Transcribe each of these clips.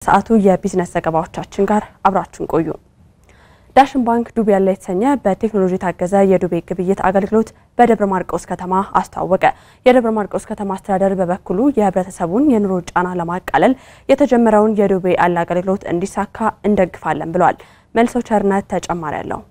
ሰዓቱ የቢዝነስ ዘገባዎቻችን ጋር አብራችሁን ቆዩ። ዳሽን ባንክ ዱቤ ያለ የተሰኘ በቴክኖሎጂ ታገዘ የዱቤ ግብይት አገልግሎት በደብረ ማርቆስ ከተማ አስተዋወቀ። የደብረ ማርቆስ ከተማ አስተዳደር በበኩሉ የህብረተሰቡን የኑሮ ጫና ለማቃለል የተጀመረውን የዱቤ ያለ አገልግሎት እንዲሳካ እንደግፋለን ብለዋል። መልሶ ቸርነት ተጨማሪ ያለው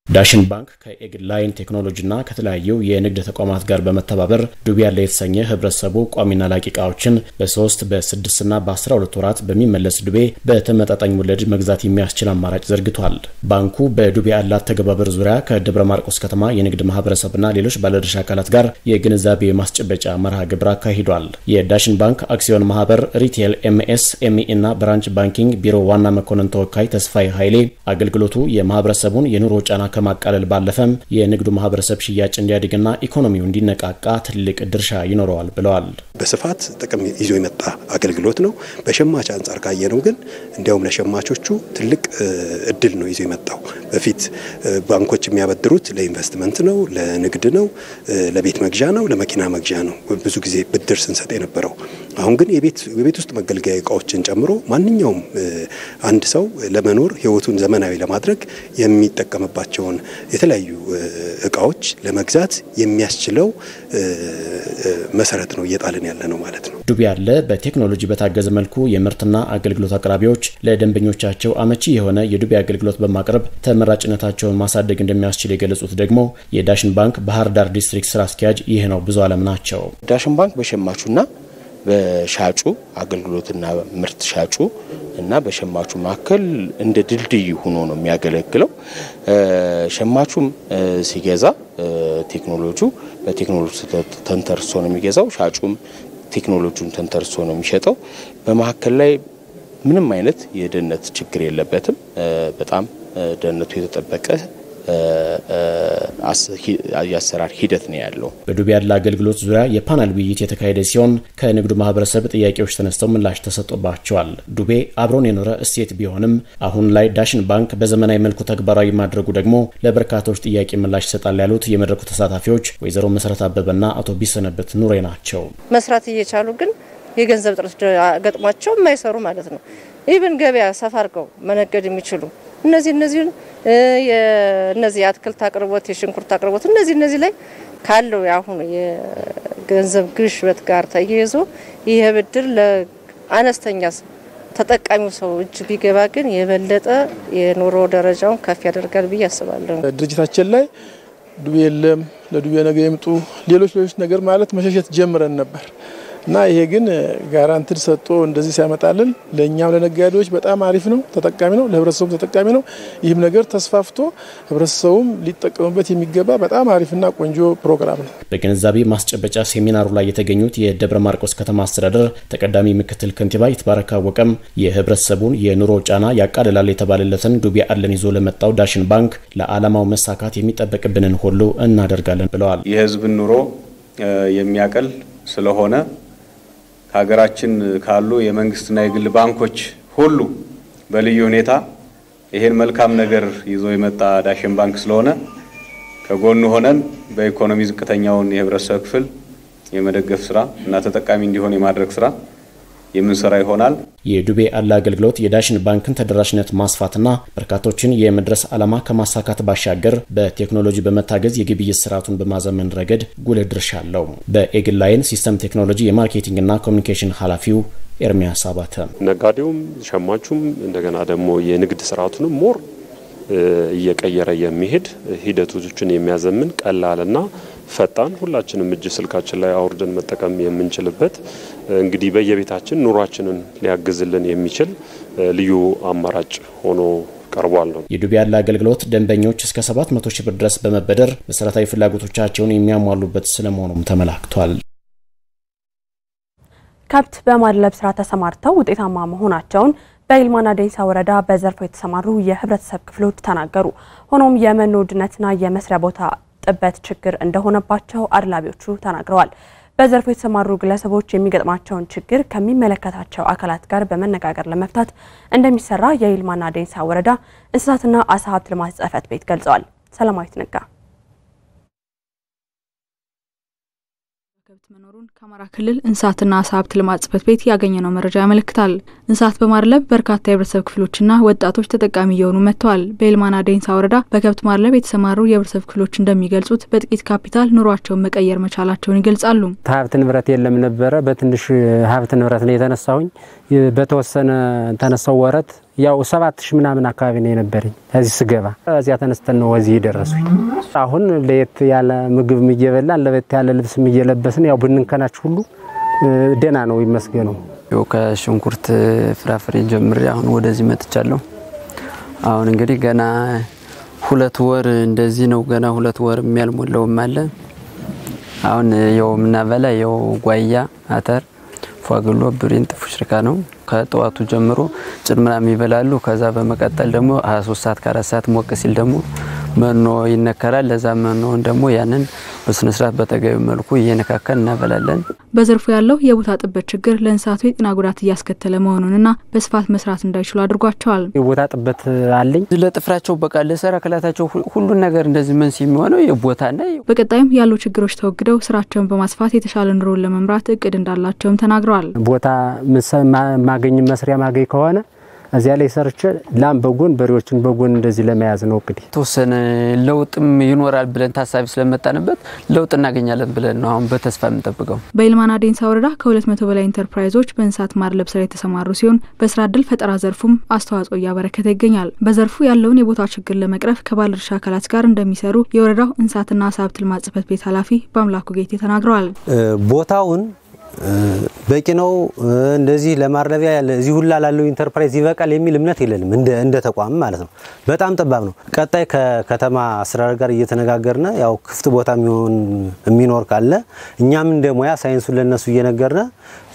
ዳሽን ባንክ ከኤግላይን ቴክኖሎጂና ከተለያዩ የንግድ ተቋማት ጋር በመተባበር ዱቤ ያለ የተሰኘ ህብረተሰቡ ቋሚና ላቂ ዕቃዎችን በ3 በ6 እና በ12 ወራት በሚመለስ ዱቤ በተመጣጣኝ ወለድ መግዛት የሚያስችል አማራጭ ዘርግቷል። ባንኩ በዱቤ ያለ አተገባበር ዙሪያ ከደብረ ማርቆስ ከተማ የንግድ ማህበረሰብና ሌሎች ባለድርሻ አካላት ጋር የግንዛቤ ማስጨበጫ መርሃ ግብር አካሂዷል። የዳሽን ባንክ አክሲዮን ማህበር ሪቴል ኤምኤስኤምኢ እና ብራንች ባንኪንግ ቢሮ ዋና መኮንን ተወካይ ተስፋይ ኃይሌ አገልግሎቱ የማህበረሰቡን የኑሮ ጫና ከማቃለል ባለፈም የንግዱ ማህበረሰብ ሽያጭ እንዲያድግና ኢኮኖሚው እንዲነቃቃ ትልቅ ድርሻ ይኖረዋል ብለዋል። በስፋት ጥቅም ይዞ የመጣ አገልግሎት ነው። በሸማች አንፃር ካየነው ግን እንዲያውም ለሸማቾቹ ትልቅ እድል ነው ይዞ የመጣው። በፊት ባንኮች የሚያበድሩት ለኢንቨስትመንት ነው፣ ለንግድ ነው፣ ለቤት መግዣ ነው፣ ለመኪና መግዣ ነው ብዙ ጊዜ ብድር ስንሰጥ የነበረው። አሁን ግን የቤት ውስጥ መገልገያ እቃዎችን ጨምሮ ማንኛውም አንድ ሰው ለመኖር ህይወቱን ዘመናዊ ለማድረግ የሚጠቀምባቸው የተለያዩ እቃዎች ለመግዛት የሚያስችለው መሰረት ነው እየጣልን ያለ ነው ማለት ነው። ዱቤ ያለ በቴክኖሎጂ በታገዘ መልኩ የምርትና አገልግሎት አቅራቢዎች ለደንበኞቻቸው አመቺ የሆነ የዱቤ አገልግሎት በማቅረብ ተመራጭነታቸውን ማሳደግ እንደሚያስችል የገለጹት ደግሞ የዳሽን ባንክ ባህር ዳር ዲስትሪክት ስራ አስኪያጅ ይህ ነው ብዙ ዓለም ናቸው። ዳሽን ባንክ በሸማቹና በሻጩ አገልግሎትና ምርት ሻጩ እና በሸማቹ መካከል እንደ ድልድይ ሆኖ ነው የሚያገለግለው። ሸማቹም ሲገዛ በቴክኖሎጂ ተንተርሶ ነው የሚገዛው፣ ሻጩም ቴክኖሎጂውን ተንተርሶ ነው የሚሸጠው። በመካከል ላይ ምንም አይነት የደህንነት ችግር የለበትም። በጣም ደህንነቱ የተጠበቀ የአሰራር ሂደት ነው ያለው። በዱቤ ያለ አገልግሎት ዙሪያ የፓናል ውይይት የተካሄደ ሲሆን ከንግዱ ማህበረሰብ ጥያቄዎች ተነስተው ምላሽ ተሰጥቶባቸዋል። ዱቤ አብሮን የኖረ እሴት ቢሆንም አሁን ላይ ዳሽን ባንክ በዘመናዊ መልኩ ተግባራዊ ማድረጉ ደግሞ ለበርካቶች ጥያቄ ምላሽ ይሰጣል ያሉት የመድረኩ ተሳታፊዎች ወይዘሮ መሰረት አበበና አቶ ቢሰነበት ኑሬ ናቸው። መስራት እየቻሉ ግን የገንዘብ ጥረት ገጥሟቸው የማይሰሩ ማለት ነው። ኢቭን ገበያ ሰፋርቀው መነገድ የሚችሉ እነዚህ አትክልት አቅርቦት፣ የሽንኩርት አቅርቦት እነዚህ ላይ ካለው ያሁን የገንዘብ ግሽበት ጋር ተያይዞ ይሄ ብድር ለአነስተኛ ተጠቃሚው ሰው እጅ ቢገባ ግን የበለጠ የኑሮ ደረጃውን ከፍ ያደርጋል ብዬ አስባለሁ። ድርጅታችን ላይ ዱቤ የለም ለዱቤ ነገ ይምጡ ሌሎች ነገር ማለት መሸሸት ጀምረን ነበር እና ይሄ ግን ጋራንቲድ ሰጥቶ እንደዚህ ሲያመጣልን ለኛም ለነጋዴዎች በጣም አሪፍ ነው፣ ተጠቃሚ ነው፣ ለህብረተሰቡ ተጠቃሚ ነው። ይህም ነገር ተስፋፍቶ ህብረተሰቡም ሊጠቀምበት የሚገባ በጣም አሪፍና ቆንጆ ፕሮግራም ነው። በግንዛቤ ማስጨበጫ ሴሚናሩ ላይ የተገኙት የደብረ ማርቆስ ከተማ አስተዳደር ተቀዳሚ ምክትል ከንቲባ ይትባረክ አወቀም የህብረተሰቡን የኑሮ ጫና ያቃልላል የተባለለትን ዱቤ ያለን ይዞ ለመጣው ዳሽን ባንክ ለዓላማው መሳካት የሚጠበቅብንን ሁሉ እናደርጋለን ብለዋል። የህዝብን ኑሮ የሚያቀል ስለሆነ ሀገራችን ካሉ የመንግስትና የግል ባንኮች ሁሉ በልዩ ሁኔታ ይሄን መልካም ነገር ይዞ የመጣ ዳሽን ባንክ ስለሆነ ከጎኑ ሆነን በኢኮኖሚ ዝቅተኛውን የህብረተሰብ ክፍል የመደገፍ ስራ እና ተጠቃሚ እንዲሆን የማድረግ ስራ የምንሰራ ይሆናል። የዱቤ ያለ አገልግሎት የዳሽን ባንክን ተደራሽነት ማስፋትና በርካቶችን የመድረስ ዓላማ ከማሳካት ባሻገር በቴክኖሎጂ በመታገዝ የግብይት ስርዓቱን በማዘመን ረገድ ጉልህ ድርሻ አለው። በኤግላይን ሲስተም ቴክኖሎጂ የማርኬቲንግና ኮሙኒኬሽን ኃላፊው ኤርሚያስ አባተ ነጋዴውም ሸማቹም እንደገና ደግሞ የንግድ ስርዓቱንም ሞር እየቀየረ የሚሄድ ሂደቶችን የሚያዘምን ቀላልና ፈጣን ሁላችንም እጅ ስልካችን ላይ አውርደን መጠቀም የምንችልበት እንግዲህ በየቤታችን ኑሯችንን ሊያግዝልን የሚችል ልዩ አማራጭ ሆኖ ቀርቧል ነው። የዱቤ ያለ አገልግሎት ደንበኞች እስከ 700 ሺህ ብር ድረስ በመበደር መሰረታዊ ፍላጎቶቻቸውን የሚያሟሉበት ስለመሆኑም ተመላክቷል። ከብት በማድለብ ስራ ተሰማርተው ውጤታማ መሆናቸውን በይልማና ዴንሳ ወረዳ በዘርፉ የተሰማሩ የህብረተሰብ ክፍሎች ተናገሩ። ሆኖም የመኖ ውድነትና የመስሪያ ቦታ ጥበት ችግር እንደሆነባቸው አድላቢዎቹ ተናግረዋል። በዘርፉ የተሰማሩ ግለሰቦች የሚገጥማቸውን ችግር ከሚመለከታቸው አካላት ጋር በመነጋገር ለመፍታት እንደሚሰራ የይልማና ዴንሳ ወረዳ እንስሳትና አሳ ሀብት ልማት ጽሕፈት ቤት ገልጸዋል። ሰላማዊት ነጋ እጥረት መኖሩን ከአማራ ክልል እንስሳትና ዓሳ ሀብት ልማት ጽሕፈት ቤት ያገኘነው መረጃ ያመለክታል። እንስሳት በማድለብ በርካታ የህብረተሰብ ክፍሎችና ወጣቶች ተጠቃሚ እየሆኑ መጥተዋል። በይልማና ዴንሳ ወረዳ በከብት ማድለብ የተሰማሩ የህብረተሰብ ክፍሎች እንደሚገልጹት በጥቂት ካፒታል ኑሯቸውን መቀየር መቻላቸውን ይገልጻሉ። ሀብት ንብረት የለም ነበረ። በትንሽ ሀብት ንብረት ነው የተነሳሁኝ። በተወሰነ ተነሳው ወረት ያው 7000 ምናምን አካባቢ ነው የነበረኝ። እዚህ ስገባ እዚያ ተነስተን ነው ወዚህ ደረሱኝ። አሁን ለየት ያለ ምግብ እየበላን ለየት ያለ ልብስ እየለበስን ያው ብንንከናች ሁሉ ደና ነው ይመስገነው። ያው ከሽንኩርት ፍራፍሬ ጀምሬ አሁን ወደዚህ መጥቻለሁ። አሁን እንግዲህ ገና 2 ወር እንደዚህ ነው። ገና 2 ወር የሚያልሞላውም አለ። አሁን ያው ምናበላ ያው ጓያ አተር ፏግሎ ብሪንት ፍሽርካ ነው። ከጠዋቱ ጀምሮ ጭምራም ይበላሉ። ከዛ በመቀጠል ደግሞ 23 ሰዓት ከ4 ሰዓት ሞቅ ሲል ደግሞ መኖ ይነከራል። ለዛ መኖን ደግሞ ያንን በስነ ስርዓት በተገቢ መልኩ እየነካከን እናበላለን። በዘርፉ ያለው የቦታ ጥበት ችግር ለእንስሳቱ የጤና ጉዳት እያስከተለ መሆኑንና በስፋት መስራት እንዳይችሉ አድርጓቸዋል። የቦታ ጥበት አለኝ። ለጥፍራቸው በቃ ለሰራከላታቸው ሁሉ ነገር እንደዚህ መንስ የሚሆነው የቦታና በቀጣይም ያሉ ችግሮች ተወግደው ስራቸውን በማስፋት የተሻለ ኑሮን ለመምራት እቅድ እንዳላቸውም ተናግረዋል። ቦታ ማገኝ መስሪያ ማገኝ ከሆነ እዚያ ላይ ሰርቼ ላም በጎን በሬዎችን በጎን እንደዚህ ለመያዝ ነው እቅድ። ተወሰነ ለውጥም ይኖራል ብለን ታሳቢ ስለመጣንበት ለውጥ እናገኛለን ብለን ነው አሁን በተስፋ የምንጠብቀው። በይልማና ዴንሳ ወረዳ ከ200 በላይ ኢንተርፕራይዞች በእንስሳት ማድለብ ስራ የተሰማሩ ሲሆን በስራ ዕድል ፈጠራ ዘርፉም አስተዋጽኦ እያበረከተ ይገኛል። በዘርፉ ያለውን የቦታ ችግር ለመቅረፍ ከባለድርሻ አካላት ጋር እንደሚሰሩ የወረዳው እንስሳትና ዓሳ ሀብት ልማት ጽሕፈት ቤት ኃላፊ በአምላኩ ጌቴ ተናግረዋል። ቦታውን በቂ ነው እንደዚህ ለማርለቢያ ያለ እዚህ ሁላ ላለው ኢንተርፕራይዝ ይበቃል የሚል እምነት የለንም እንደ ተቋም ማለት ነው። በጣም ጠባብ ነው። ቀጣይ ከከተማ አስተዳደር ጋር እየተነጋገርነ ያው ክፍት ቦታ የሚኖር ካለ እኛም እንደ ሙያ ሳይንሱን ለነሱ እየነገርነ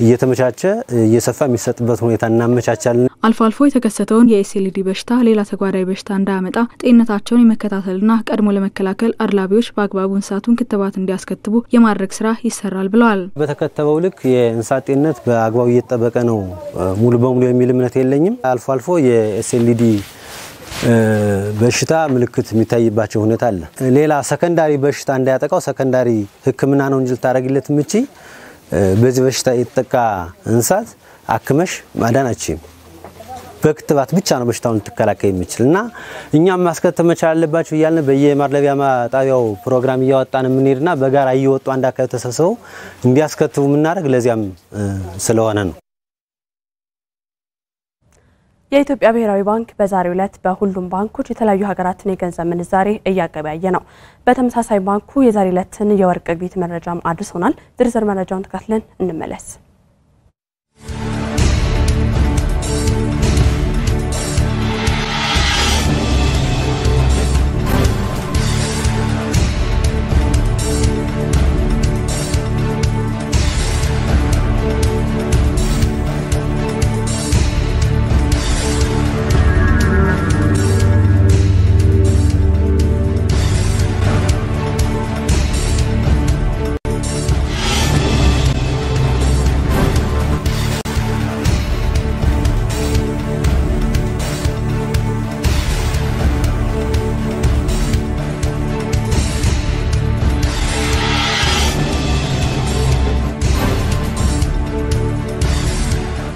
እየተመቻቸ እየሰፋ የሚሰጥበት ሁኔታ እናመቻቻለን። አልፎ አልፎ የተከሰተውን የኤስኤልዲ በሽታ ሌላ ተጓዳኝ በሽታ እንዳያመጣ ጤንነታቸውን የመከታተልና ቀድሞ ለመከላከል አድላቢዎች በአግባቡ እንስሳቱን ክትባት እንዲያስከትቡ የማድረግ ስራ ይሰራል ብለዋል። በተከተበው ልክ የእንስሳት ጤንነት በአግባቡ እየተጠበቀ ነው ሙሉ በሙሉ የሚል እምነት የለኝም። አልፎ አልፎ የኤስኤልዲ በሽታ ምልክት የሚታይባቸው ሁኔታ አለ። ሌላ ሰከንዳሪ በሽታ እንዳያጠቃው ሰከንዳሪ ሕክምና ነው እንጂ ልታረግለት ምቺ በዚህ በሽታ የተጠቃ እንስሳት አክመሽ ማዳናችን በክትባት ብቻ ነው በሽታውን ልትከላከል የሚችልና እኛም ማስከተብ መቻል አለባቸው ይያልን በየማድለቢያ ጣቢያው ፕሮግራም እያወጣን ምንሄድና በጋራ እየወጡ አንድ አካባቢ ተሰብስበው እንዲያስከትቡ ምናረግ ለዚያም ስለሆነ ነው። የኢትዮጵያ ብሔራዊ ባንክ በዛሬው ዕለት በሁሉም ባንኮች የተለያዩ ሀገራትን የገንዘብ ምንዛሬ እያገበያየ ነው። በተመሳሳይ ባንኩ የዛሬው ዕለትን የወርቅ ግብይት መረጃም አድርሶናል። ዝርዝር መረጃውን ተከታትለን እንመለስ።